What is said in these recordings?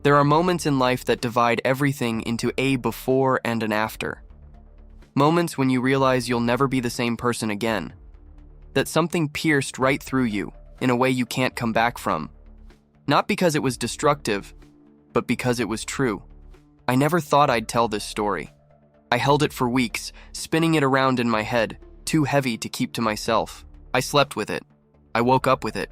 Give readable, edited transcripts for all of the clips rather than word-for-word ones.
There are moments in life that divide everything into a before and an after. Moments when you realize you'll never be the same person again. That something pierced right through you in a way you can't come back from. Not because it was destructive, but because it was true. I never thought I'd tell this story. I held it for weeks, spinning it around in my head, too heavy to keep to myself. I slept with it. I woke up with it.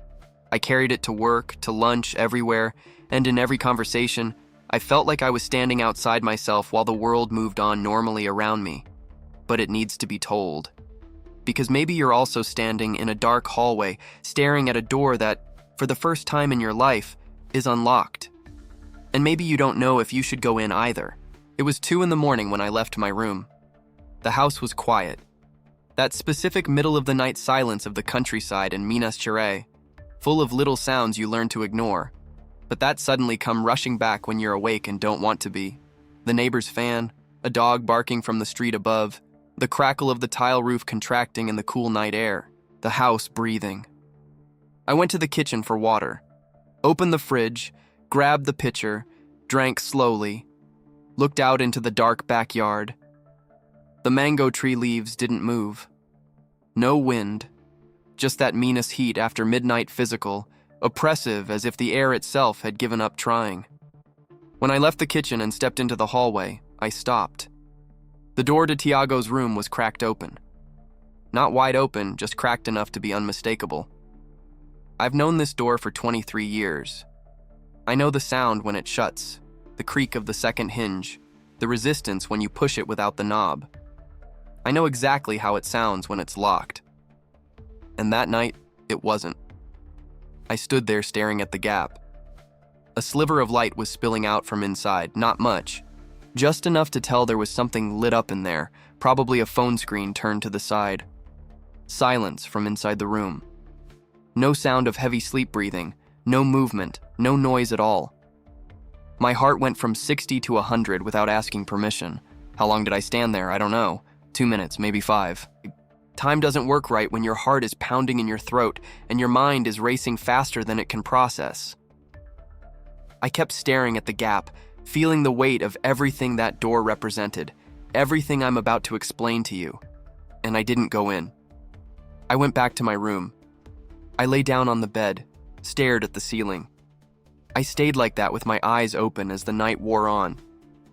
I carried it to work, to lunch, everywhere, and in every conversation, I felt like I was standing outside myself while the world moved on normally around me. But it needs to be told. Because maybe you're also standing in a dark hallway, staring at a door that, for the first time in your life, is unlocked. And maybe you don't know if you should go in either. It was 2 a.m. when I left my room. The house was quiet. That specific middle-of-the-night silence of the countryside in Minas Gerais, full of little sounds you learn to ignore, but that suddenly come rushing back when you're awake and don't want to be. The neighbor's fan, a dog barking from the street above, the crackle of the tile roof contracting in the cool night air, the house breathing. I went to the kitchen for water, opened the fridge, grabbed the pitcher, drank slowly, looked out into the dark backyard. The mango tree leaves didn't move. No wind, just that Minas heat after midnight physical, oppressive as if the air itself had given up trying. When I left the kitchen and stepped into the hallway, I stopped. The door to Tiago's room was cracked open. Not wide open, just cracked enough to be unmistakable. I've known this door for 23 years. I know the sound when it shuts, the creak of the second hinge, the resistance when you push it without the knob. I know exactly how it sounds when it's locked. And that night, it wasn't. I stood there staring at the gap. A sliver of light was spilling out from inside, not much. Just enough to tell there was something lit up in there, probably a phone screen turned to the side. Silence from inside the room. No sound of heavy sleep breathing, no movement, no noise at all. My heart went from 60 to 100 without asking permission. How long did I stand there? I don't know. 2 minutes, maybe 5. Time doesn't work right when your heart is pounding in your throat and your mind is racing faster than it can process. I kept staring at the gap, feeling the weight of everything that door represented, everything I'm about to explain to you. And I didn't go in. I went back to my room. I lay down on the bed, stared at the ceiling. I stayed like that with my eyes open as the night wore on.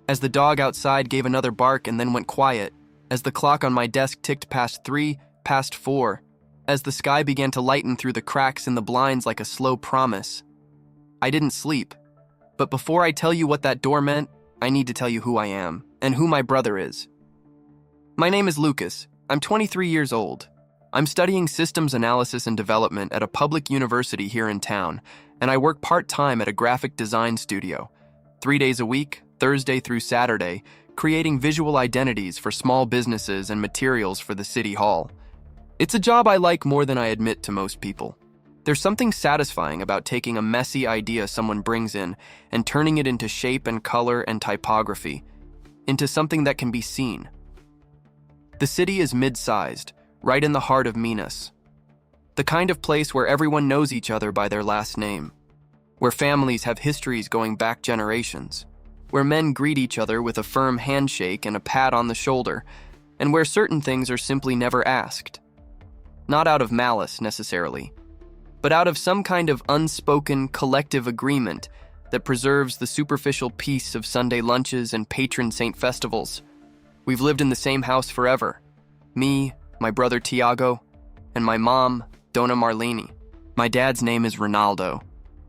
As the dog outside gave another bark and then went quiet, as the clock on my desk ticked past 3, past 4, as the sky began to lighten through the cracks in the blinds like a slow promise. I didn't sleep. But before I tell you what that door meant, I need to tell you who I am and who my brother is. My name is Lucas. I'm 23 years old. I'm studying systems analysis and development at a public university here in town, and I work part-time at a graphic design studio, 3 days a week, Thursday through Saturday, creating visual identities for small businesses and materials for the city hall. It's a job I like more than I admit to most people. There's something satisfying about taking a messy idea someone brings in and turning it into shape and color and typography, into something that can be seen. The city is mid-sized, right in the heart of Minas. The kind of place where everyone knows each other by their last name, where families have histories going back generations, where men greet each other with a firm handshake and a pat on the shoulder, and where certain things are simply never asked. Not out of malice, necessarily, but out of some kind of unspoken collective agreement that preserves the superficial peace of Sunday lunches and patron saint festivals. We've lived in the same house forever. Me, my brother Tiago, and my mom, Dona Marlene. My dad's name is Ronaldo.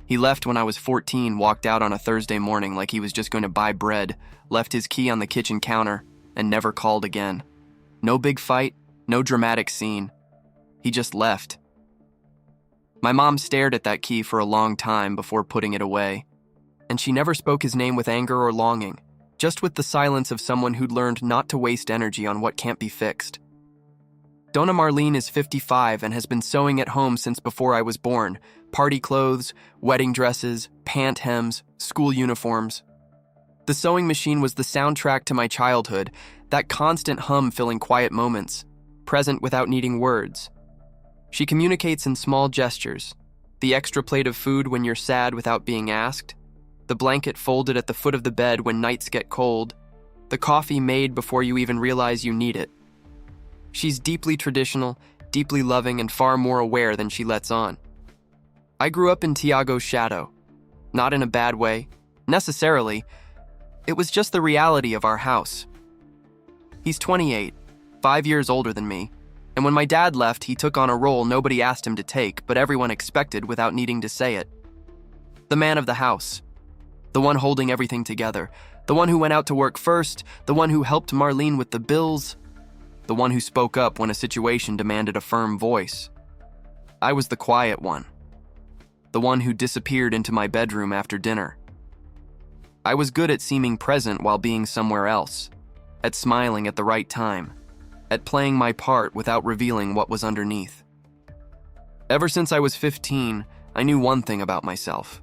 He left when I was 14, walked out on a Thursday morning like he was just going to buy bread, left his key on the kitchen counter, and never called again. No big fight, no dramatic scene. He just left. My mom stared at that key for a long time before putting it away, and she never spoke his name with anger or longing, just with the silence of someone who'd learned not to waste energy on what can't be fixed. Dona Marlene is 55 and has been sewing at home since before I was born. Party clothes, wedding dresses, pant hems, school uniforms. The sewing machine was the soundtrack to my childhood, that constant hum filling quiet moments, present without needing words. She communicates in small gestures, the extra plate of food when you're sad without being asked, the blanket folded at the foot of the bed when nights get cold, the coffee made before you even realize you need it. She's deeply traditional, deeply loving, and far more aware than she lets on. I grew up in Tiago's shadow. Not in a bad way, necessarily. It was just the reality of our house. He's 28, 5 years older than me, and when my dad left, he took on a role nobody asked him to take, but everyone expected without needing to say it. The man of the house. The one holding everything together. The one who went out to work first. The one who helped Marlene with the bills. The one who spoke up when a situation demanded a firm voice. I was the quiet one. The one who disappeared into my bedroom after dinner. I was good at seeming present while being somewhere else, at smiling at the right time, at playing my part without revealing what was underneath. Ever since I was 15, I knew one thing about myself.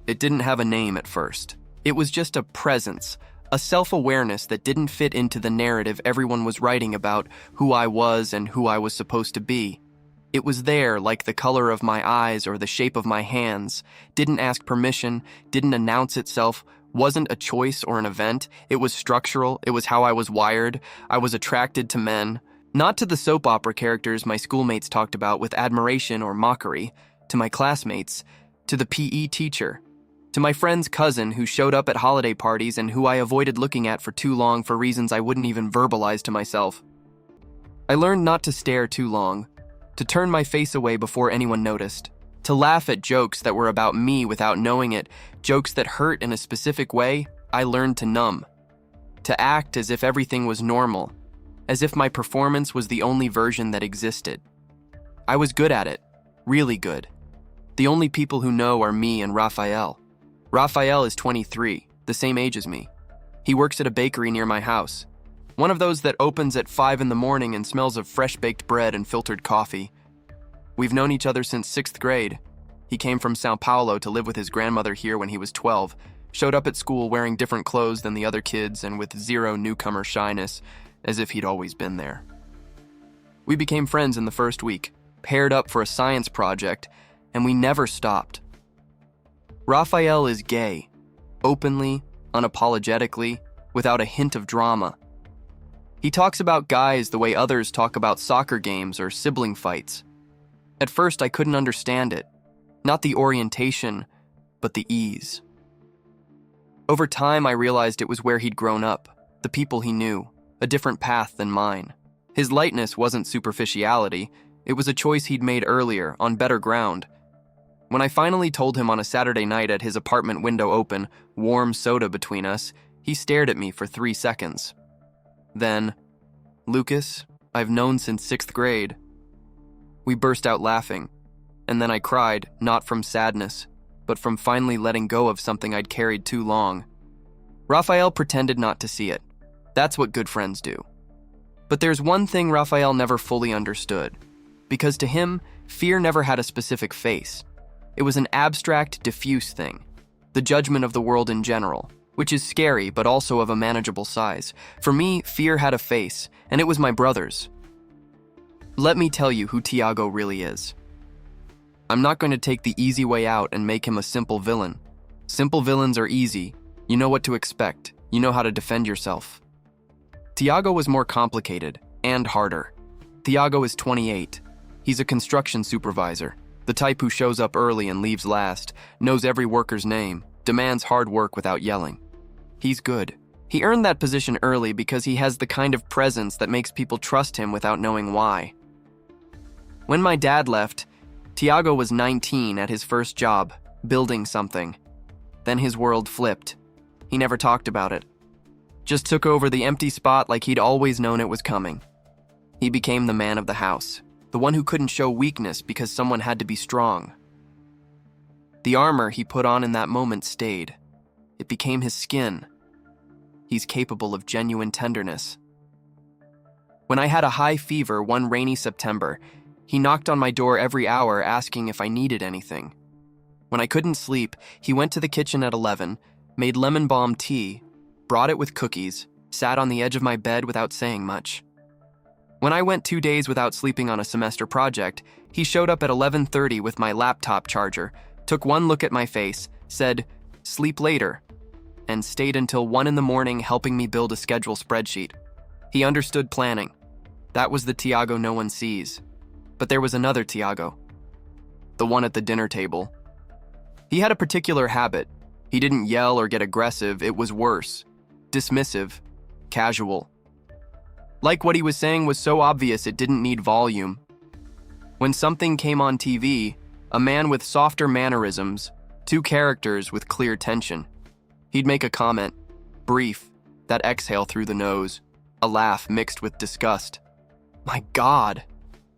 It didn't have a name at first. It was just a presence, a self-awareness that didn't fit into the narrative everyone was writing about who I was and who I was supposed to be. It was there, like the color of my eyes or the shape of my hands, didn't ask permission, didn't announce itself, wasn't a choice or an event. It was structural, it was how I was wired. I was attracted to men, not to the soap opera characters my schoolmates talked about with admiration or mockery, to my classmates, to the PE teacher, to my friend's cousin who showed up at holiday parties and who I avoided looking at for too long for reasons I wouldn't even verbalize to myself. I learned not to stare too long, to turn my face away before anyone noticed, to laugh at jokes that were about me without knowing it, jokes that hurt in a specific way. I learned to numb, to act as if everything was normal, as if my performance was the only version that existed. I was good at it, really good. The only people who know are me and Raphael. Raphael is 23, the same age as me. He works at a bakery near my house. One of those that opens at 5 in the morning and smells of fresh-baked bread and filtered coffee. We've known each other since 6th grade. He came from Sao Paulo to live with his grandmother here when he was 12, showed up at school wearing different clothes than the other kids and with zero newcomer shyness, as if he'd always been there. We became friends in the first week, paired up for a science project, and we never stopped. Raphael is gay, openly, unapologetically, without a hint of drama. He talks about guys the way others talk about soccer games or sibling fights. At first, I couldn't understand it. Not the orientation, but the ease. Over time, I realized it was where he'd grown up, the people he knew, a different path than mine. His lightness wasn't superficiality. It was a choice he'd made earlier, on better ground. When I finally told him on a Saturday night at his apartment window open, warm soda between us, he stared at me for 3 seconds. Then, "Lucas, I've known since 6th grade." We burst out laughing, and then I cried, not from sadness, but from finally letting go of something I'd carried too long. Raphael pretended not to see it. That's what good friends do. But there's one thing Raphael never fully understood, because to him, fear never had a specific face. It was an abstract, diffuse thing, the judgment of the world in general, which is scary but also of a manageable size. For me, fear had a face, and it was my brother's. Let me tell you who Tiago really is. I'm not going to take the easy way out and make him a simple villain. Simple villains are easy. You know what to expect. You know how to defend yourself. Tiago was more complicated and harder. Tiago is 28. He's a construction supervisor, the type who shows up early and leaves last, knows every worker's name, demands hard work without yelling. He's good. He earned that position early because he has the kind of presence that makes people trust him without knowing why. When my dad left, Tiago was 19 at his first job, building something. Then his world flipped. He never talked about it. Just took over the empty spot like he'd always known it was coming. He became the man of the house, the one who couldn't show weakness because someone had to be strong. The armor he put on in that moment stayed. It became his skin. He's capable of genuine tenderness. When I had a high fever one rainy September, he knocked on my door every hour asking if I needed anything. When I couldn't sleep, he went to the kitchen at 11, made lemon balm tea, brought it with cookies, sat on the edge of my bed without saying much. When I went 2 days without sleeping on a semester project, he showed up at 11:30 with my laptop charger, took one look at my face, said, sleep later, and stayed until 1 in the morning helping me build a schedule spreadsheet. He understood planning. That was the Tiago no one sees. But there was another Tiago. The one at the dinner table. He had a particular habit. He didn't yell or get aggressive, it was worse. Dismissive. Casual. Like what he was saying was so obvious it didn't need volume. When something came on TV, a man with softer mannerisms, 2 characters with clear tension. He'd make a comment, brief, that exhale through the nose, a laugh mixed with disgust. My God,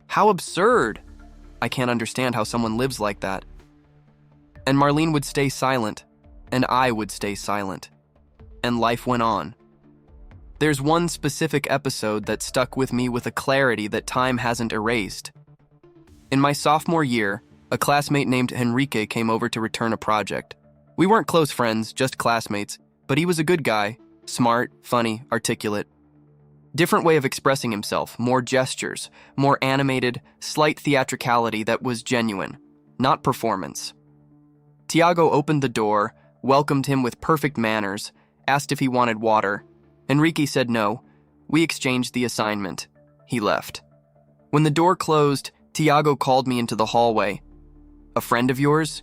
how absurd! I can't understand how someone lives like that. And Marlene would stay silent, and I would stay silent. And life went on. There's one specific episode that stuck with me with a clarity that time hasn't erased. In my sophomore year, a classmate named Henrique came over to return a project. We weren't close friends, just classmates, but he was a good guy, smart, funny, articulate. Different way of expressing himself, more gestures, more animated, slight theatricality that was genuine, not performance. Tiago opened the door, welcomed him with perfect manners, asked if he wanted water. Henrique said no. We exchanged the assignment. He left. When the door closed, Tiago called me into the hallway. A friend of yours?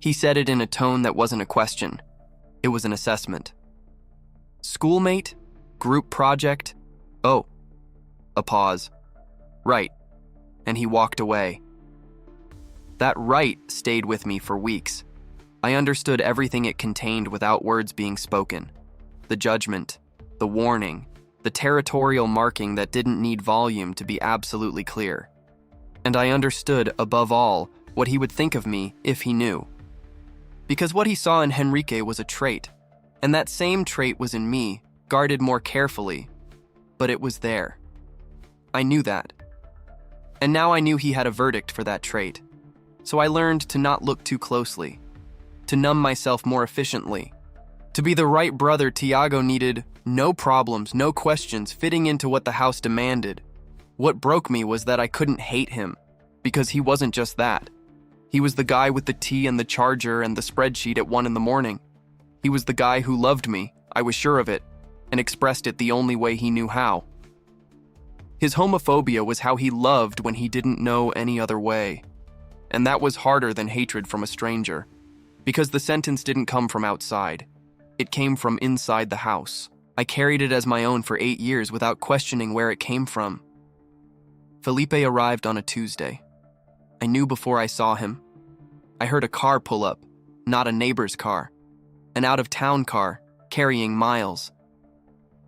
He said it in a tone that wasn't a question. It was an assessment. Schoolmate? Group project? Oh. A pause. Right. And he walked away. That right stayed with me for weeks. I understood everything it contained without words being spoken. The judgment, the warning, the territorial marking that didn't need volume to be absolutely clear. And I understood, above all, what he would think of me if he knew. Because what he saw in Henrique was a trait, and that same trait was in me, guarded more carefully, but it was there. I knew that. And now I knew he had a verdict for that trait. So I learned to not look too closely, to numb myself more efficiently. To be the right brother, Tiago needed no problems, no questions, fitting into what the house demanded. What broke me was that I couldn't hate him, because he wasn't just that. He was the guy with the tea and the charger and the spreadsheet at 1 in the morning. He was the guy who loved me, I was sure of it, and expressed it the only way he knew how. His homophobia was how he loved when he didn't know any other way. And that was harder than hatred from a stranger, because the sentence didn't come from outside. It came from inside the house. I carried it as my own for 8 years without questioning where it came from. Felipe arrived on a Tuesday. I knew before I saw him. I heard a car pull up, not a neighbor's car. An out-of-town car, carrying Miles.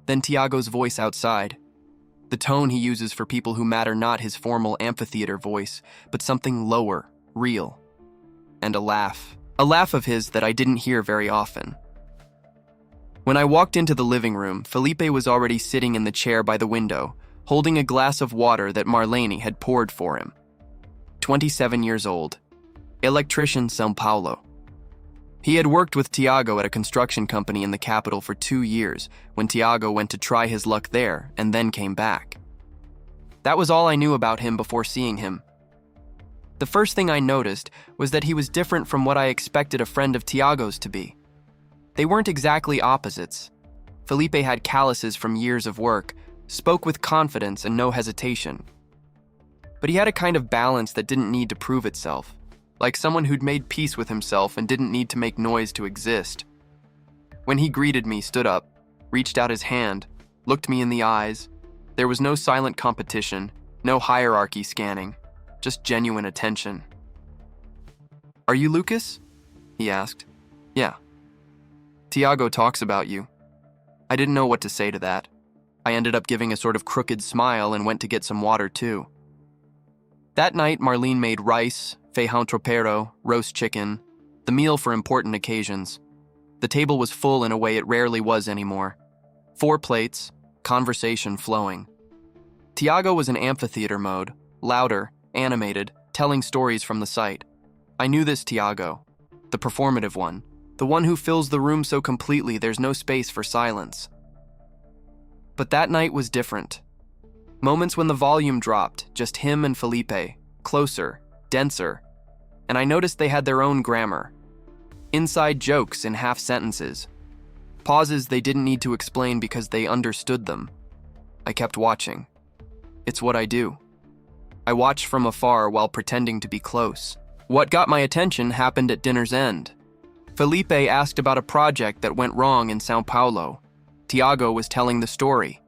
Then Tiago's voice outside. The tone he uses for people who matter, not his formal amphitheater voice, but something lower, real. And a laugh. A laugh of his that I didn't hear very often. When I walked into the living room, Felipe was already sitting in the chair by the window, holding a glass of water that Marlene had poured for him. 27 years old. Electrician, São Paulo. He had worked with Tiago at a construction company in the capital for 2 years when Tiago went to try his luck there and then came back. That was all I knew about him before seeing him. The first thing I noticed was that he was different from what I expected a friend of Tiago's to be. They weren't exactly opposites. Felipe had calluses from years of work, spoke with confidence and no hesitation. But he had a kind of balance that didn't need to prove itself, like someone who'd made peace with himself and didn't need to make noise to exist. When he greeted me, stood up, reached out his hand, looked me in the eyes, there was no silent competition, no hierarchy scanning, just genuine attention. "Are you Lucas?" he asked. "Yeah." "Tiago talks about you." I didn't know what to say to that. I ended up giving a sort of crooked smile and went to get some water too. That night, Marlene made rice, feijão tropeiro, roast chicken, the meal for important occasions. The table was full in a way it rarely was anymore. 4 plates, conversation flowing. Tiago was in amphitheater mode, louder, animated, telling stories from the site. I knew this Tiago, the performative one, the one who fills the room so completely there's no space for silence. But that night was different. Moments when the volume dropped, just him and Felipe, closer, denser, and I noticed they had their own grammar. Inside jokes in half sentences. Pauses they didn't need to explain because they understood them. I kept watching. It's what I do. I watched from afar while pretending to be close. What got my attention happened at dinner's end. Felipe asked about a project that went wrong in São Paulo. Tiago was telling the story.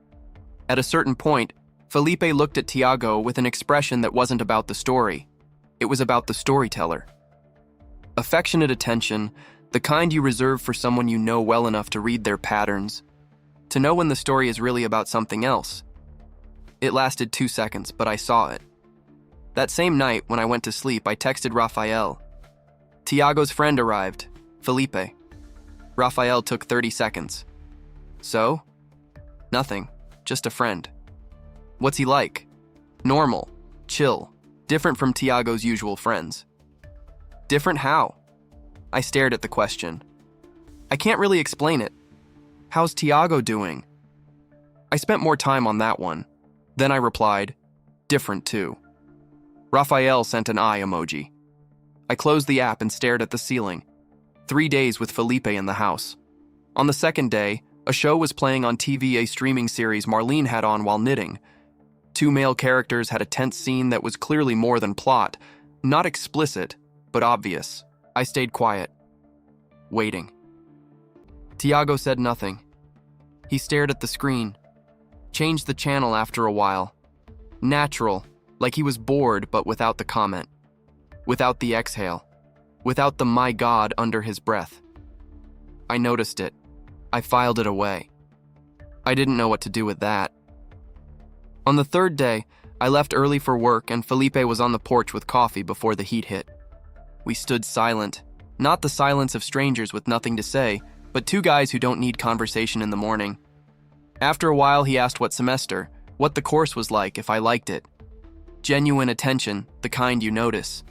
At a certain point, Felipe looked at Tiago with an expression that wasn't about the story. It was about the storyteller. Affectionate attention, the kind you reserve for someone you know well enough to read their patterns, to know when the story is really about something else. It lasted 2 seconds, but I saw it. That same night, when I went to sleep, I texted Rafael. Tiago's friend arrived, Felipe. Rafael took 30 seconds. So? Nothing, just a friend. What's he like? Normal, chill, different from Tiago's usual friends. Different how? I stared at the question. I can't really explain it. How's Tiago doing? I spent more time on that one. Then I replied, different too. Rafael sent an eye emoji. I closed the app and stared at the ceiling. 3 days with Felipe in the house. On the second day, a show was playing on TV, a streaming series Marlene had on while knitting. 2 male characters had a tense scene that was clearly more than plot, not explicit, but obvious. I stayed quiet, waiting. Tiago said nothing. He stared at the screen, changed the channel after a while. Natural, like he was bored but without the comment, without the exhale, without the my God under his breath. I noticed it. I filed it away. I didn't know what to do with that. On the third day, I left early for work and Felipe was on the porch with coffee before the heat hit. We stood silent, not the silence of strangers with nothing to say, but 2 guys who don't need conversation in the morning. After a while, he asked what semester, what the course was like, if I liked it. Genuine attention, the kind you notice.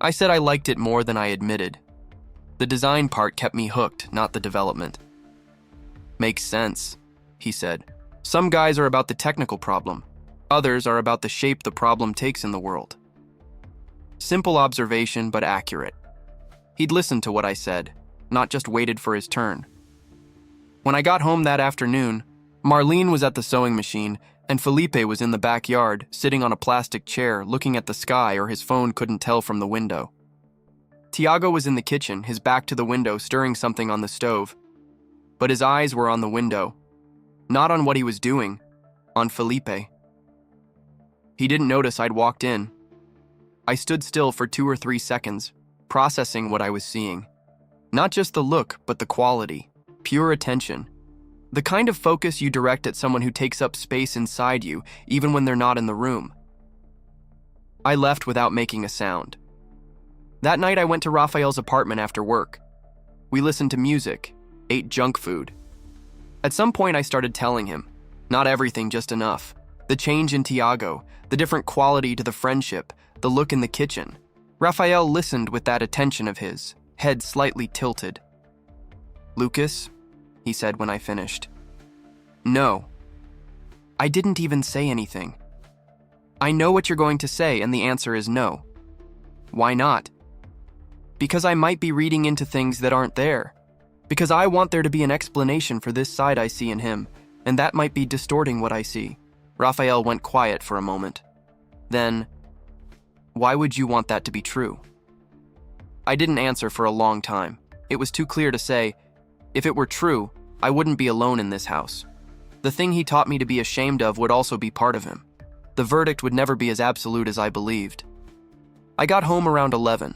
I said I liked it more than I admitted. The design part kept me hooked, not the development. Makes sense, he said. Some guys are about the technical problem. Others are about the shape the problem takes in the world. Simple observation, but accurate. He'd listened to what I said, not just waited for his turn. When I got home that afternoon, Marlene was at the sewing machine, and Felipe was in the backyard, sitting on a plastic chair, looking at the sky, or his phone couldn't tell from the window. Tiago was in the kitchen, his back to the window, stirring something on the stove. But his eyes were on the window, not on what he was doing, on Felipe. He didn't notice I'd walked in. I stood still for 2 or 3 seconds, processing what I was seeing. Not just the look, but the quality, pure attention. The kind of focus you direct at someone who takes up space inside you, even when they're not in the room. I left without making a sound. That night I went to Rafael's apartment after work. We listened to music, ate junk food. At some point I started telling him, not everything, just enough. The change in Tiago, the different quality to the friendship, the look in the kitchen. Rafael listened with that attention of his, head slightly tilted. Lucas, he said when I finished. No. I didn't even say anything. I know what you're going to say, and the answer is no. Why not? Because I might be reading into things that aren't there. Because I want there to be an explanation for this side I see in him, and that might be distorting what I see. Rafael went quiet for a moment. Then, why would you want that to be true? I didn't answer for a long time. It was too clear to say, if it were true, I wouldn't be alone in this house. The thing he taught me to be ashamed of would also be part of him. The verdict would never be as absolute as I believed. I got home around 11.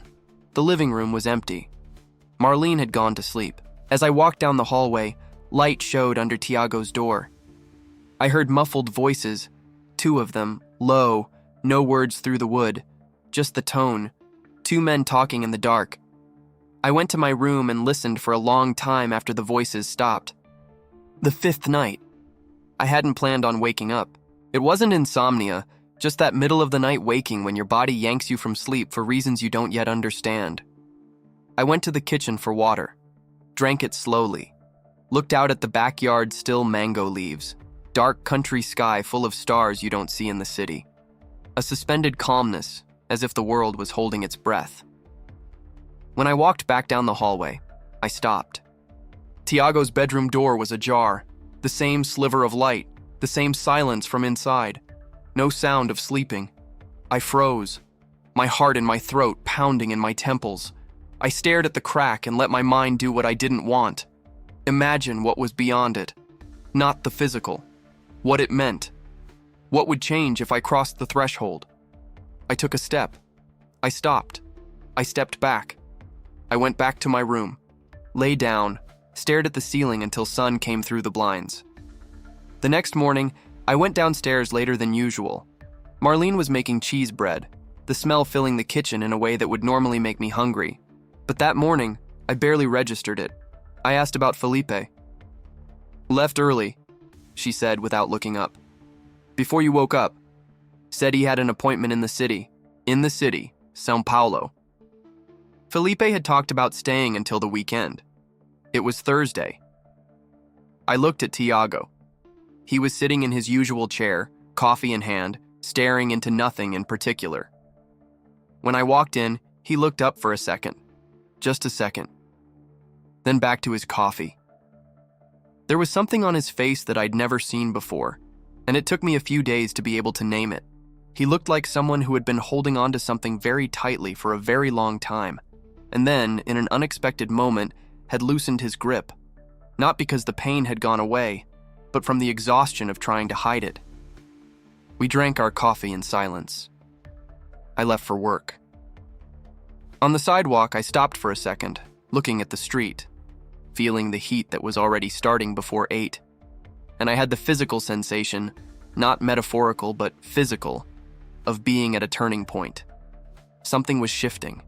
The living room was empty. Marlene had gone to sleep. As I walked down the hallway, light showed under Tiago's door. I heard muffled voices, 2 of them, low, no words through the wood, just the tone, 2 men talking in the dark. I went to my room and listened for a long time after the voices stopped. The 5th night. I hadn't planned on waking up. It wasn't insomnia, just that middle of the night waking when your body yanks you from sleep for reasons you don't yet understand. I went to the kitchen for water, drank it slowly, looked out at the backyard, still mango leaves, dark country sky full of stars you don't see in the city. A suspended calmness, as if the world was holding its breath. When I walked back down the hallway, I stopped. Tiago's bedroom door was ajar, the same sliver of light, the same silence from inside. No sound of sleeping. I froze, my heart in my throat pounding in my temples. I stared at the crack and let my mind do what I didn't want. Imagine what was beyond it. Not the physical. What it meant. What would change if I crossed the threshold? I took a step. I stopped. I stepped back. I went back to my room, lay down, stared at the ceiling until sun came through the blinds. The next morning, I went downstairs later than usual. Marlene was making cheese bread, the smell filling the kitchen in a way that would normally make me hungry. But that morning, I barely registered it. I asked about Felipe. "Left early," she said without looking up. "Before you woke up. Said he had an appointment in the city. São Paulo." Felipe had talked about staying until the weekend. It was Thursday. I looked at Tiago. He was sitting in his usual chair, coffee in hand, staring into nothing in particular. When I walked in, he looked up for a second. Just a second. Then back to his coffee. There was something on his face that I'd never seen before, and it took me a few days to be able to name it. He looked like someone who had been holding on to something very tightly for a very long time, and then, in an unexpected moment, had loosened his grip. Not because the pain had gone away, but from the exhaustion of trying to hide it. We drank our coffee in silence. I left for work. On the sidewalk, I stopped for a second, looking at the street, feeling the heat that was already starting before 8. And I had the physical sensation, not metaphorical but physical, of being at a turning point. Something was shifting.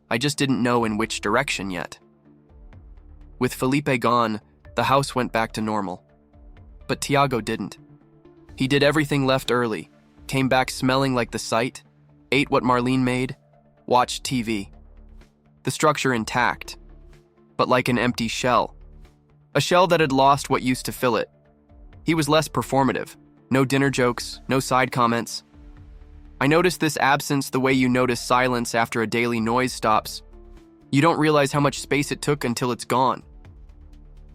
I just didn't know in which direction yet. With Felipe gone, the house went back to normal. But Tiago didn't. He did everything left early, came back smelling like the site, ate what Marlene made, watched TV. The structure intact, but like an empty shell. A shell that had lost what used to fill it. He was less performative. No dinner jokes, no side comments. I noticed this absence the way you notice silence after a daily noise stops. You don't realize how much space it took until it's gone.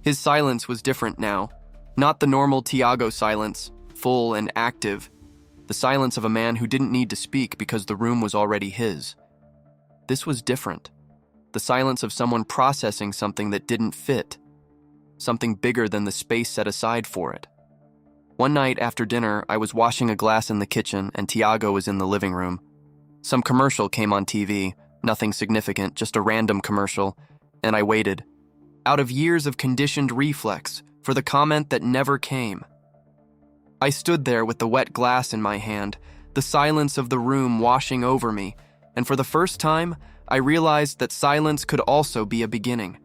His silence was different now. Not the normal Tiago silence, full and active. The silence of a man who didn't need to speak because the room was already his. This was different. The silence of someone processing something that didn't fit. Something bigger than the space set aside for it. One night after dinner, I was washing a glass in the kitchen and Tiago was in the living room. Some commercial came on TV, nothing significant, just a random commercial, and I waited, out of years of conditioned reflex, for the comment that never came. I stood there with the wet glass in my hand, the silence of the room washing over me, and for the first time, I realized that silence could also be a beginning.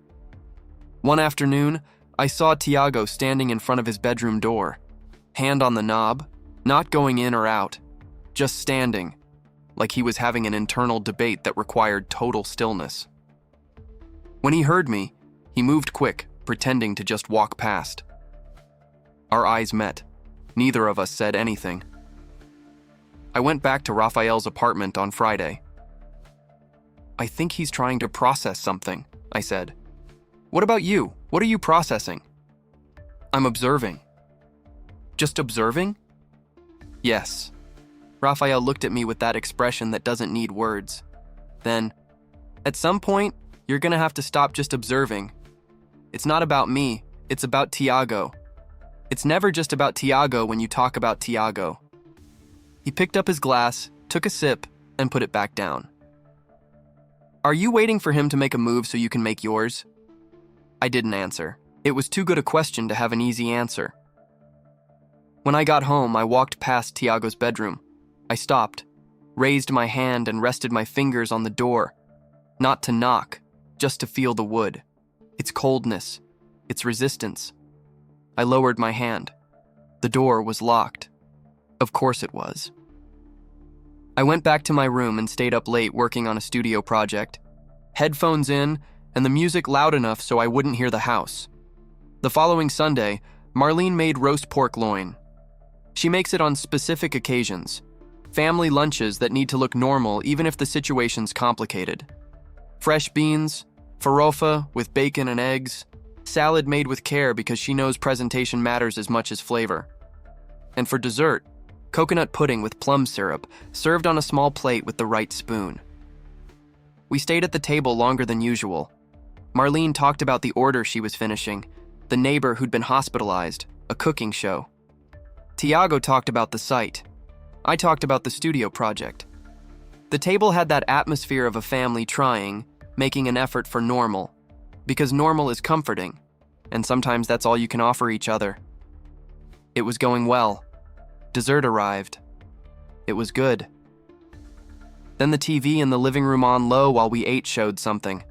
One afternoon, I saw Tiago standing in front of his bedroom door, hand on the knob, not going in or out, just standing, like he was having an internal debate that required total stillness. When he heard me, he moved quick, pretending to just walk past. Our eyes met. Neither of us said anything. I went back to Rafael's apartment on Friday. "I think he's trying to process something," I said. "What about you? What are you processing?" "I'm observing." "Just observing?" "Yes." Rafael looked at me with that expression that doesn't need words. Then, "At some point, you're gonna have to stop just observing. It's not about me, it's about Tiago. It's never just about Tiago when you talk about Tiago." He picked up his glass, took a sip, and put it back down. "Are you waiting for him to make a move so you can make yours?" I didn't answer. It was too good a question to have an easy answer. When I got home, I walked past Tiago's bedroom. I stopped, raised my hand and rested my fingers on the door. Not to knock, just to feel the wood. Its coldness, its resistance. I lowered my hand. The door was locked. Of course it was. I went back to my room and stayed up late working on a studio project. Headphones in, and the music loud enough so I wouldn't hear the house. The following Sunday, Marlene made roast pork loin. She makes it on specific occasions. Family lunches that need to look normal even if the situation's complicated. Fresh beans, Farofa with bacon and eggs, salad made with care because she knows presentation matters as much as flavor. And for dessert, coconut pudding with plum syrup, served on a small plate with the right spoon. We stayed at the table longer than usual. Marlene talked about the order she was finishing, the neighbor who'd been hospitalized, a cooking show. Tiago talked about the site. I talked about the studio project. The table had that atmosphere of a family trying, making an effort for normal, because normal is comforting, and sometimes that's all you can offer each other. It was going well. Dessert arrived. It was good. Then the TV in the living room on low while we ate showed something.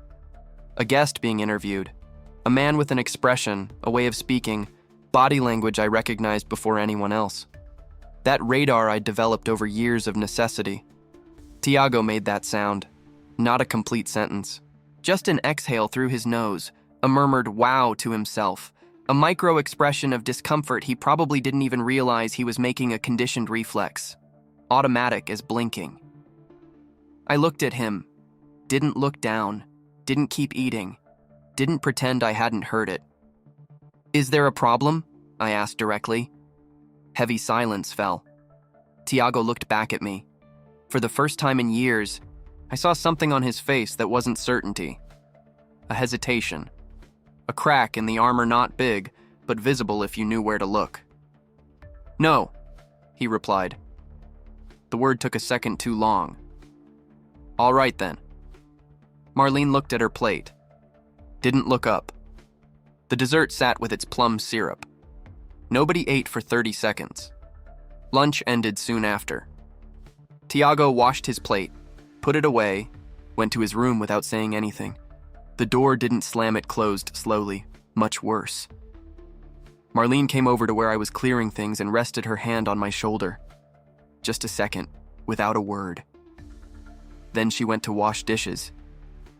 A guest being interviewed. A man with an expression, a way of speaking, body language I recognized before anyone else. That radar I'd developed over years of necessity. Tiago made that sound. Not a complete sentence. Just an exhale through his nose, a murmured wow to himself, a micro-expression of discomfort he probably didn't even realize he was making a conditioned reflex. Automatic as blinking. I looked at him, didn't look down, didn't keep eating, didn't pretend I hadn't heard it. "Is there a problem?" I asked directly. Heavy silence fell. Tiago looked back at me. For the first time in years, I saw something on his face that wasn't certainty. A hesitation. A crack in the armor not big, but visible if you knew where to look. "No," he replied. The word took a second too long. "All right then." Marlene looked at her plate. Didn't look up. The dessert sat with its plum syrup. Nobody ate for 30 seconds. Lunch ended soon after. Tiago washed his plate, put it away, went to his room without saying anything. The door didn't slam, it closed slowly, much worse. Marlene came over to where I was clearing things and rested her hand on my shoulder. Just a second, without a word. Then she went to wash dishes.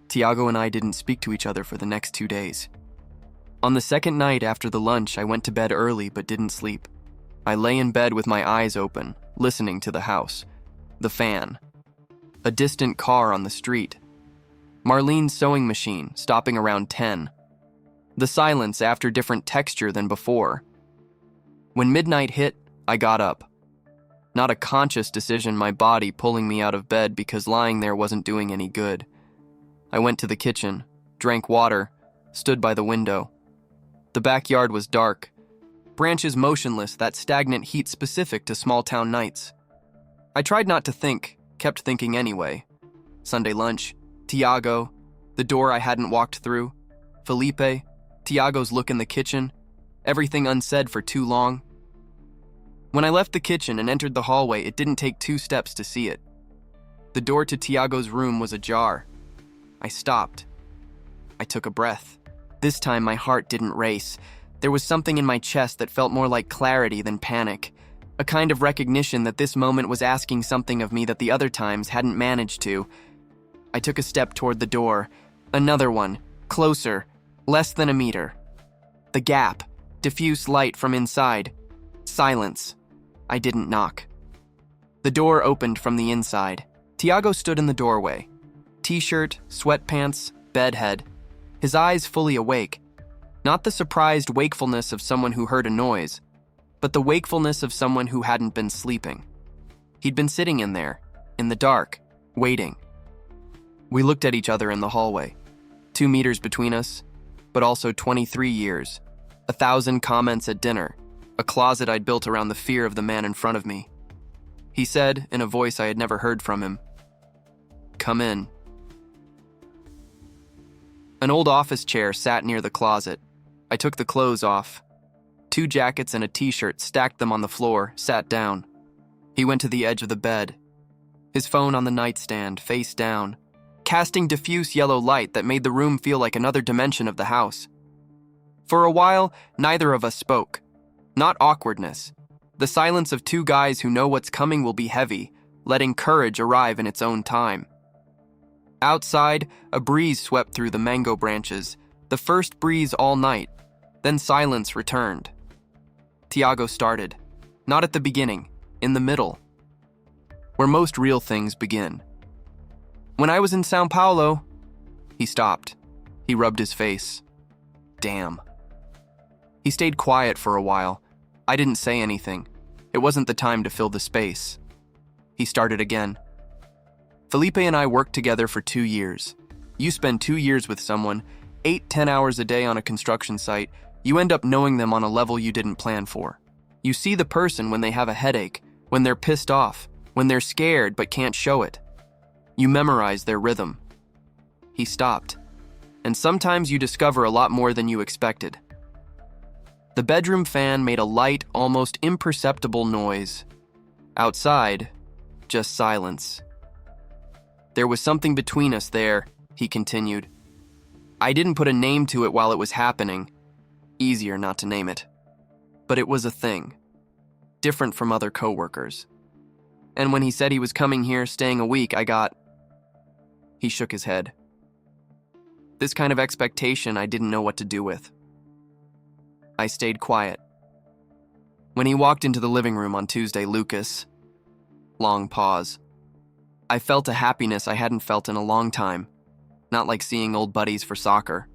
Tiago and I didn't speak to each other for the next 2 days. On the second night after the lunch, I went to bed early but didn't sleep. I lay in bed with my eyes open, listening to the house. The fan. A distant car on the street. Marlene's sewing machine, stopping around 10. The silence after different texture than before. When midnight hit, I got up. Not a conscious decision, my body pulling me out of bed because lying there wasn't doing any good. I went to the kitchen, drank water, stood by the window. The backyard was dark. Branches motionless, that stagnant heat specific to small-town nights. I tried not to think, kept thinking anyway. Sunday lunch, Tiago, the door I hadn't walked through, Felipe, Tiago's look in the kitchen, everything unsaid for too long. When I left the kitchen and entered the hallway, it didn't take 2 steps to see it. The door to Tiago's room was ajar. I stopped. I took a breath. This time my heart didn't race. There was something in my chest that felt more like clarity than panic. A kind of recognition that this moment was asking something of me that the other times hadn't managed to. I took a step toward the door. Another one. Closer. Less than a meter. The gap. Diffuse light from inside. Silence. I didn't knock. The door opened from the inside. Tiago stood in the doorway. T-shirt, sweatpants, bedhead. His eyes fully awake. Not the surprised wakefulness of someone who heard a noise, but the wakefulness of someone who hadn't been sleeping. He'd been sitting in there, in the dark, waiting. We looked at each other in the hallway. 2 meters between us, but also 23 years. 1,000 comments at dinner. A closet I'd built around the fear of the man in front of me. He said, in a voice I had never heard from him, "Come in." An old office chair sat near the closet. I took the clothes off. 2 jackets and a t-shirt, stacked them on the floor, sat down. He went to the edge of the bed. His phone on the nightstand, face down, casting diffuse yellow light that made the room feel like another dimension of the house. For a while, neither of us spoke. Not awkwardness. The silence of 2 guys who know what's coming will be heavy, letting courage arrive in its own time. Outside, a breeze swept through the mango branches, the first breeze all night. Then silence returned. Tiago started. Not at the beginning, in the middle. Where most real things begin. "When I was in São Paulo..." He stopped. He rubbed his face. Damn. He stayed quiet for a while. I didn't say anything. It wasn't the time to fill the space. He started again. Felipe and I worked together for 2 years. You spend 2 years with someone, 8-10 hours a day on a construction site. You end up knowing them on a level you didn't plan for. You see the person when they have a headache, when they're pissed off, when they're scared but can't show it. You memorize their rhythm. He stopped. And sometimes you discover a lot more than you expected. The bedroom fan made a light, almost imperceptible noise. Outside, just silence. There was something between us there, he continued. I didn't put a name to it while it was happening. Easier not to name it. But it was a thing. Different from other coworkers. And when he said he was coming here, staying a week, He shook his head. This kind of expectation I didn't know what to do with. I stayed quiet. When he walked into the living room on Tuesday, Lucas... Long pause. I felt a happiness I hadn't felt in a long time. Not like seeing old buddies for soccer.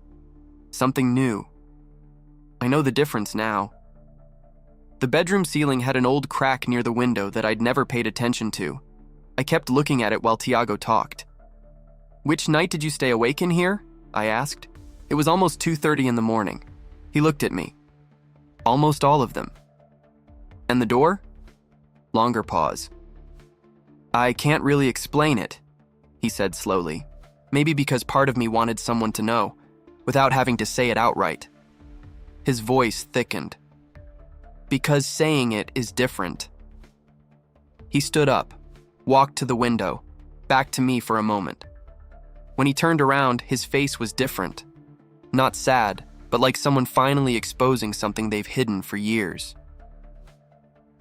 Something new. I know the difference now. The bedroom ceiling had an old crack near the window that I'd never paid attention to. I kept looking at it while Tiago talked. Which night did you stay awake in here? I asked. It was almost 2:30 in the morning. He looked at me. Almost all of them. And the door? Longer pause. I can't really explain it, he said slowly. Maybe because part of me wanted someone to know, without having to say it outright. His voice thickened. Because saying it is different. He stood up, walked to the window, back to me for a moment. When he turned around, his face was different. Not sad, but like someone finally exposing something they've hidden for years.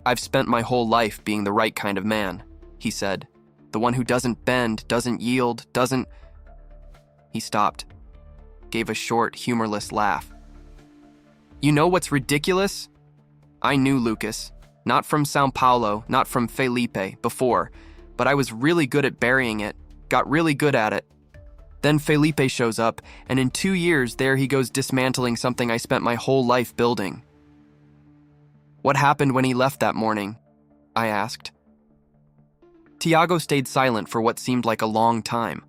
I've spent my whole life being the right kind of man, he said. The one who doesn't bend, doesn't yield, doesn't... He stopped, gave a short, humorless laugh. You know what's ridiculous? I knew Lucas, not from Sao Paulo, not from Felipe, before, but I was really good at burying it, got really good at it. Then Felipe shows up, and in 2 years, there he goes dismantling something I spent my whole life building. What happened when he left that morning? I asked. Tiago stayed silent for what seemed like a long time.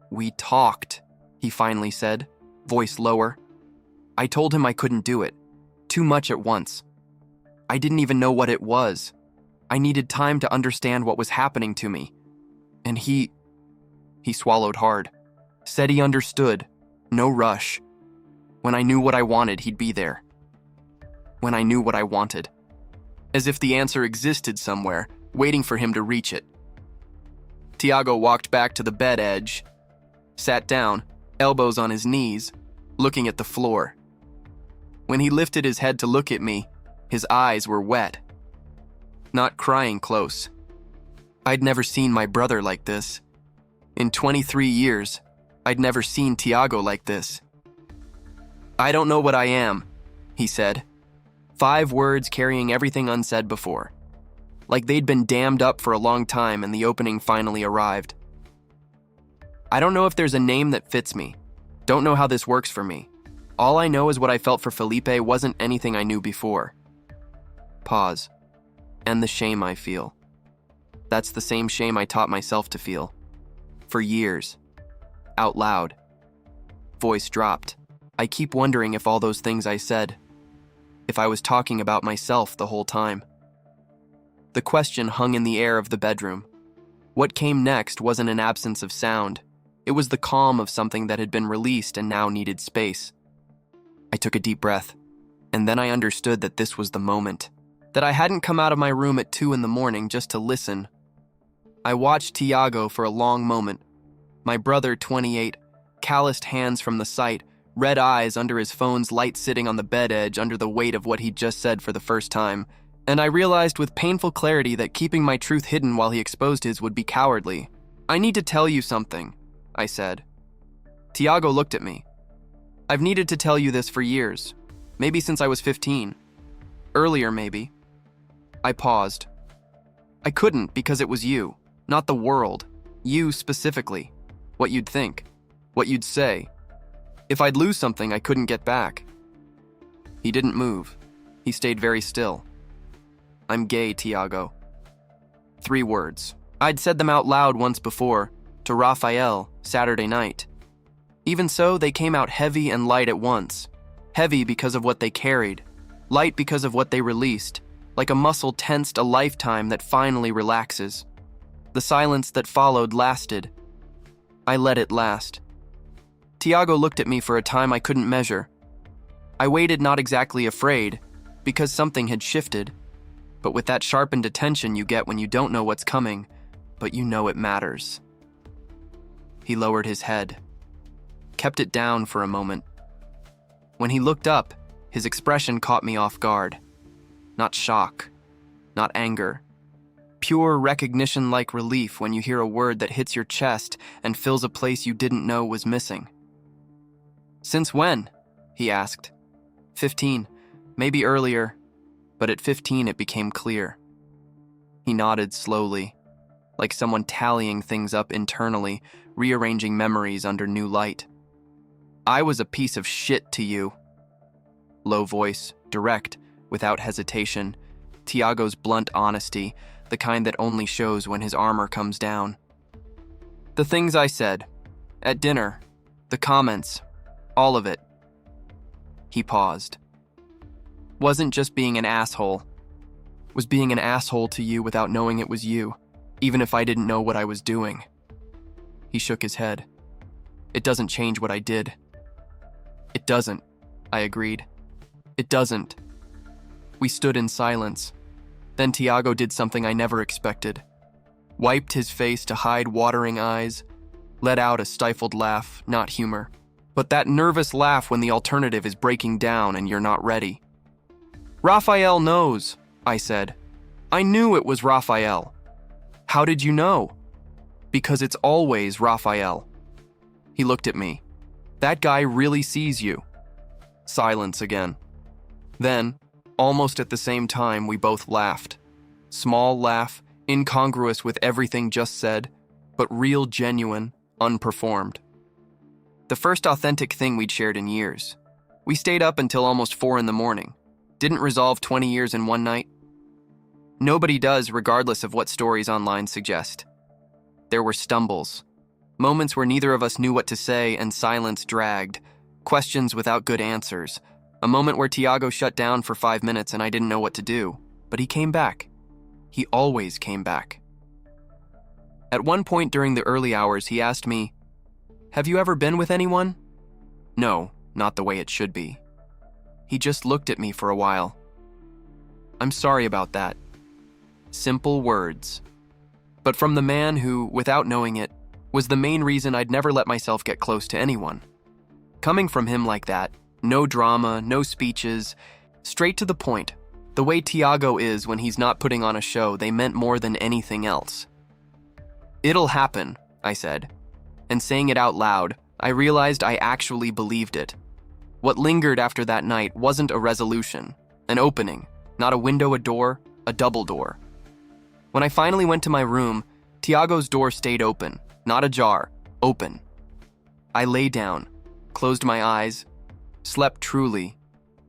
We talked, he finally said, voice lower. I told him I couldn't do it. Too much at once. I didn't even know what it was. I needed time to understand what was happening to me. And he swallowed hard. Said he understood. No rush. When I knew what I wanted, he'd be there. When I knew what I wanted. As if the answer existed somewhere, waiting for him to reach it. Tiago walked back to the bed edge, sat down, elbows on his knees, looking at the floor. When he lifted his head to look at me, his eyes were wet. Not crying close. I'd never seen my brother like this. In 23 years, I'd never seen Tiago like this. I don't know what I am, he said. 5 words carrying everything unsaid before. Like they'd been dammed up for a long time and the opening finally arrived. I don't know if there's a name that fits me. Don't know how this works for me. All I know is what I felt for Felipe wasn't anything I knew before. Pause. And the shame I feel. That's the same shame I taught myself to feel. For years. Out loud. Voice dropped. I keep wondering if all those things I said, if I was talking about myself the whole time. The question hung in the air of the bedroom. What came next wasn't an absence of sound. It was the calm of something that had been released and now needed space. I took a deep breath, and then I understood that this was the moment. That I hadn't come out of my room at 2 in the morning just to listen. I watched Tiago for a long moment. My brother, 28, calloused hands from the sight, red eyes under his phone's light sitting on the bed edge under the weight of what he'd just said for the first time. And I realized with painful clarity that keeping my truth hidden while he exposed his would be cowardly. I need to tell you something, I said. Tiago looked at me. I've needed to tell you this for years. Maybe since I was 15. Earlier, maybe. I paused. I couldn't because it was you, not the world. You specifically. What you'd think. What you'd say. If I'd lose something I couldn't get back. He didn't move. He stayed very still. I'm gay, Tiago. 3 words. I'd said them out loud once before, to Raphael, Saturday night. Even so, they came out heavy and light at once. Heavy because of what they carried, light because of what they released, like a muscle tensed a lifetime that finally relaxes. The silence that followed lasted. I let it last. Tiago looked at me for a time I couldn't measure. I waited, not exactly afraid, because something had shifted, but with that sharpened attention you get when you don't know what's coming, but you know it matters. He lowered his head, kept it down for a moment. When he looked up, his expression caught me off guard. Not shock, not anger. Pure recognition-like relief when you hear a word that hits your chest and fills a place you didn't know was missing. Since when? He asked. 15, maybe earlier, but at 15 it became clear. He nodded slowly, like someone tallying things up internally, rearranging memories under new light. I was a piece of shit to you. Low voice, direct, without hesitation, Tiago's blunt honesty, the kind that only shows when his armor comes down. The things I said, at dinner, the comments, all of it. He paused. Wasn't just being an asshole. Was being an asshole to you without knowing it was you, even if I didn't know what I was doing. He shook his head. It doesn't change what I did. It doesn't, I agreed. It doesn't. We stood in silence. Then Tiago did something I never expected. Wiped his face to hide watering eyes, let out a stifled laugh, not humor, but that nervous laugh when the alternative is breaking down and you're not ready. Raphael knows, I said. I knew it was Raphael. How did you know? Because it's always Raphael. He looked at me. That guy really sees you. Silence again. Then, almost at the same time, we both laughed. Small laugh, incongruous with everything just said, but real, genuine, unperformed. The first authentic thing we'd shared in years. We stayed up until almost 4 a.m. Didn't resolve 20 years in one night. Nobody does, regardless of what stories online suggest. There were stumbles, moments where neither of us knew what to say and silence dragged, questions without good answers, a moment where Tiago shut down for 5 minutes and I didn't know what to do, but he came back. He always came back. At one point during the early hours, he asked me, "Have you ever been with anyone?" No, not the way it should be. He just looked at me for a while. I'm sorry about that. Simple words. But from the man who, without knowing it, was the main reason I'd never let myself get close to anyone. Coming from him like that, no drama, no speeches, straight to the point, the way Tiago is when he's not putting on a show, they meant more than anything else. It'll happen, I said. And saying it out loud, I realized I actually believed it. What lingered after that night wasn't a resolution, an opening, not a window, a door, a double door. When I finally went to my room, Tiago's door stayed open, not ajar, open. I lay down, closed my eyes, slept truly,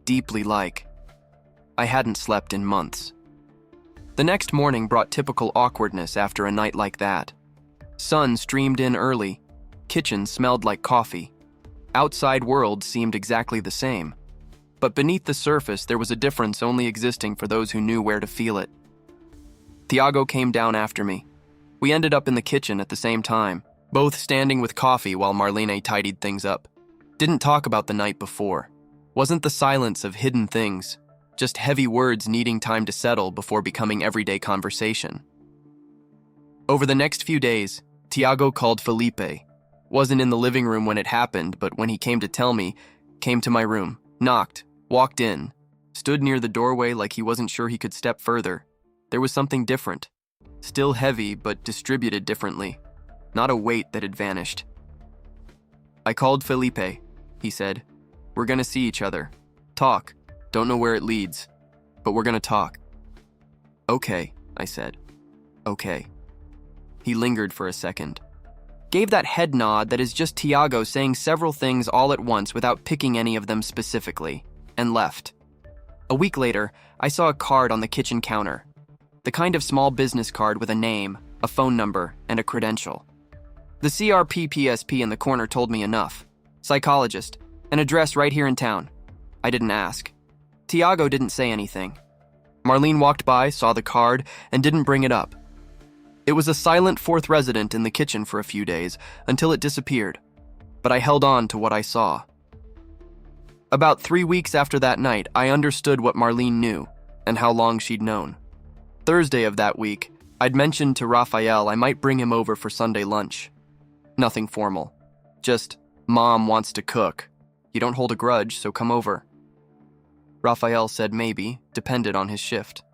deeply like. I hadn't slept in months. The next morning brought typical awkwardness after a night like that. Sun streamed in early, kitchen smelled like coffee. Outside world seemed exactly the same. But beneath the surface there was a difference only existing for those who knew where to feel it. Tiago came down after me. We ended up in the kitchen at the same time, both standing with coffee while Marlene tidied things up. Didn't talk about the night before. Wasn't the silence of hidden things, just heavy words needing time to settle before becoming everyday conversation. Over the next few days, Tiago called Felipe. Wasn't in the living room when it happened, but when he came to tell me, came to my room, knocked, walked in, stood near the doorway like he wasn't sure he could step further. There was something different. Still heavy, but distributed differently. Not a weight that had vanished. I called Felipe, he said. We're gonna see each other. Talk. Don't know where it leads, but we're gonna talk. Okay, I said. Okay. He lingered for a second. gave that head nod that is just Tiago saying several things all at once without picking any of them specifically, and left. A week later, I saw a card on the kitchen counter. The kind of small business card with a name, a phone number, and a credential. The CRPPSP in the corner told me enough. Psychologist, an address right here in town. I didn't ask. Tiago didn't say anything. Marlene walked by, saw the card, and didn't bring it up. It was a silent fourth resident in the kitchen for a few days, until it disappeared. But I held on to what I saw. About 3 weeks after that night, I understood what Marlene knew, and how long she'd known. Thursday of that week, I'd mentioned to Raphael I might bring him over for Sunday lunch. Nothing formal. Just, Mom wants to cook. You don't hold a grudge, so come over. Raphael said maybe, depended on his shift.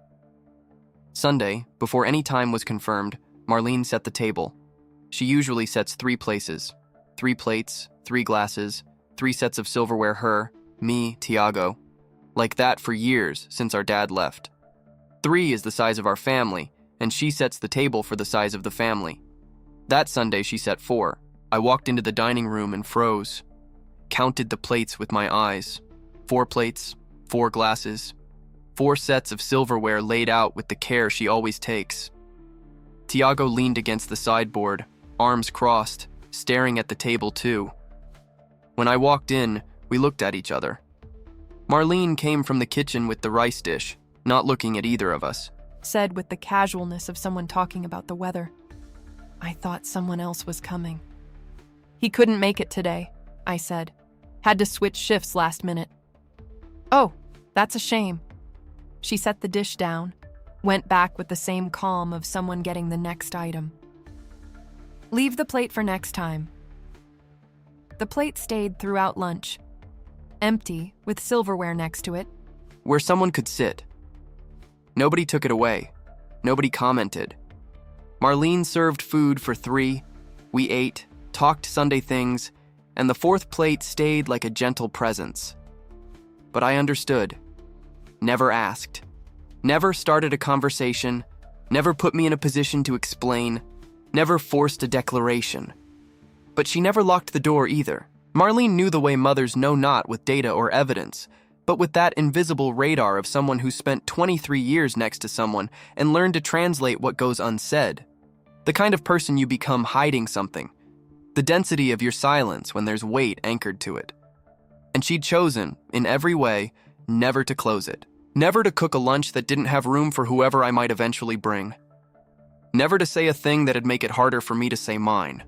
Sunday, before any time was confirmed, Marlene set the table. She usually sets 3 places. 3 plates, 3 glasses, 3 sets of silverware her, me, Tiago. Like that for years since our dad left. 3 is the size of our family, and she sets the table for the size of the family. That Sunday she set 4. I walked into the dining room and froze. Counted the plates with my eyes. 4 plates, 4 glasses, 4 sets of silverware laid out with the care she always takes. Tiago leaned against the sideboard, arms crossed, staring at the table too. When I walked in, we looked at each other. Marlene came from the kitchen with the rice dish, not looking at either of us. Said with the casualness of someone talking about the weather. I thought someone else was coming. He couldn't make it today, I said. Had to switch shifts last minute. Oh, that's a shame. She set the dish down, went back with the same calm of someone getting the next item. Leave the plate for next time. The plate stayed throughout lunch. Empty, with silverware next to it. Where someone could sit. Nobody took it away. Nobody commented. Marlene served food for 3. We ate, talked Sunday things, and the 4th plate stayed like a gentle presence. But I understood. Never asked. Never started a conversation. Never put me in a position to explain. Never forced a declaration. But she never locked the door either. Marlene knew the way mothers know not with data or evidence, but with that invisible radar of someone who spent 23 years next to someone and learned to translate what goes unsaid. The kind of person you become hiding something. The density of your silence when there's weight anchored to it. And she'd chosen, in every way, never to close it. Never to cook a lunch that didn't have room for whoever I might eventually bring. Never to say a thing that'd make it harder for me to say mine.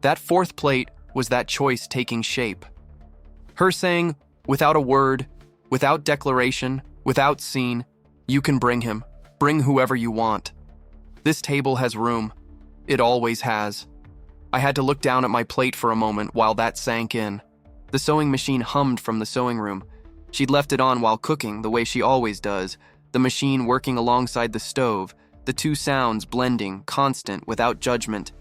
That 4th plate was that choice taking shape. Her saying, without a word, without declaration, without scene, you can bring him. Bring whoever you want. This table has room. It always has. I had to look down at my plate for a moment while that sank in. The sewing machine hummed from the sewing room. She'd left it on while cooking, the way she always does, the machine working alongside the stove, the 2 sounds blending, constant, without judgment.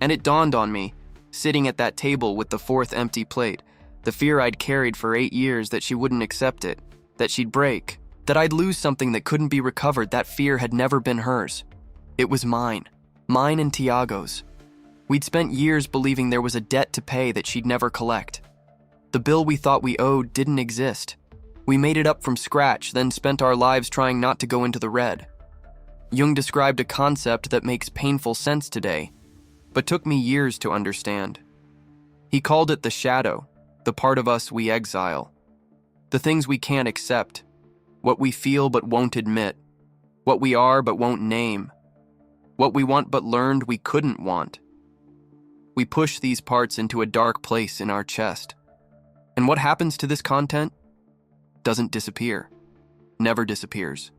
And it dawned on me, sitting at that table with the 4th empty plate, the fear I'd carried for 8 years that she wouldn't accept it, that she'd break, that I'd lose something that couldn't be recovered. That fear had never been hers. It was mine and Tiago's. We'd spent years believing there was a debt to pay that she'd never collect. The bill we thought we owed didn't exist. We made it up from scratch, then spent our lives trying not to go into the red. Jung described a concept that makes painful sense today, but took me years to understand. He called it the shadow, the part of us we exile. The things we can't accept, what we feel but won't admit, what we are but won't name, what we want but learned we couldn't want. We push these parts into a dark place in our chest. And what happens to this content? Doesn't disappear. Never disappears.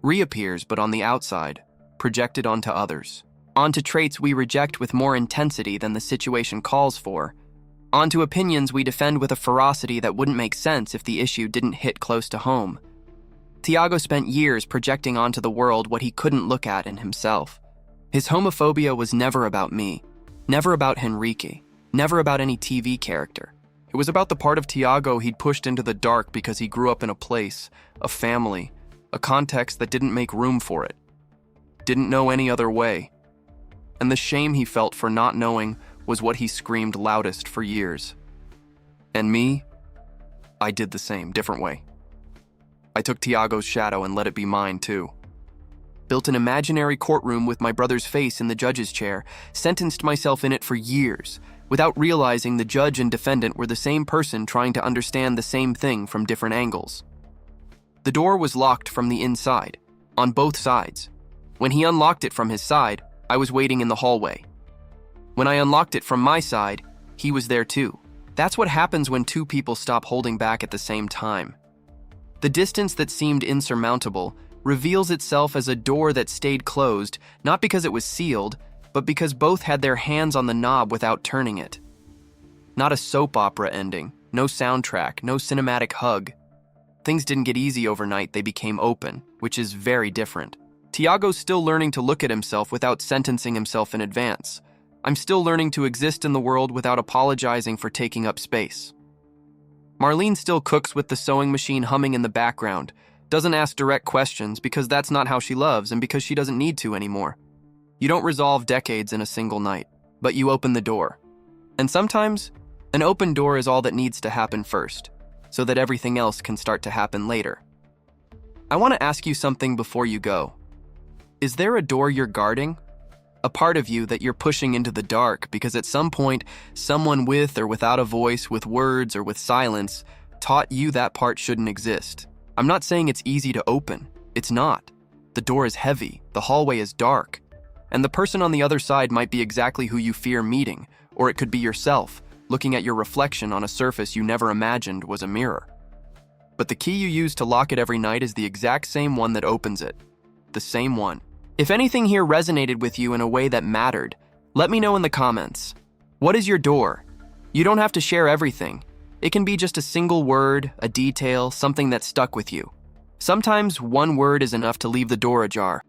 Reappears, but on the outside, projected onto others. Onto traits we reject with more intensity than the situation calls for. Onto opinions we defend with a ferocity that wouldn't make sense if the issue didn't hit close to home. Tiago spent years projecting onto the world what he couldn't look at in himself. His homophobia was never about me, never about Henrique, never about any TV character. It was about the part of Tiago he'd pushed into the dark because he grew up in a place, a family, a context that didn't make room for it. Didn't know any other way. and the shame he felt for not knowing was what he screamed loudest for years. And me? I did the same, different way. I took Tiago's shadow and let it be mine too. Built an imaginary courtroom with my brother's face in the judge's chair, sentenced myself in it for years, without realizing the judge and defendant were the same person trying to understand the same thing from different angles. The door was locked from the inside, on both sides. When he unlocked it from his side, I was waiting in the hallway. When I unlocked it from my side, he was there too. That's what happens when two people stop holding back at the same time. The distance that seemed insurmountable reveals itself as a door that stayed closed, not because it was sealed, but because both had their hands on the knob without turning it. Not a soap opera ending, no soundtrack, no cinematic hug. Things didn't get easy overnight, they became open, which is very different. Tiago's still learning to look at himself without sentencing himself in advance. I'm still learning to exist in the world without apologizing for taking up space. Marlene still cooks with the sewing machine humming in the background, doesn't ask direct questions because that's not how she loves and because she doesn't need to anymore. You don't resolve decades in a single night, but you open the door. And sometimes, an open door is all that needs to happen first, so that everything else can start to happen later. I want to ask you something before you go. Is there a door you're guarding? A part of you that you're pushing into the dark because at some point, someone with or without a voice, with words or with silence, taught you that part shouldn't exist. I'm not saying it's easy to open. It's not. The door is heavy, the hallway is dark, and the person on the other side might be exactly who you fear meeting, or it could be yourself, looking at your reflection on a surface you never imagined was a mirror. But the key you use to lock it every night is the exact same one that opens it. The same one. If anything here resonated with you in a way that mattered, let me know in the comments. What is your door? You don't have to share everything. It can be just a single word, a detail, something that stuck with you. Sometimes one word is enough to leave the door ajar.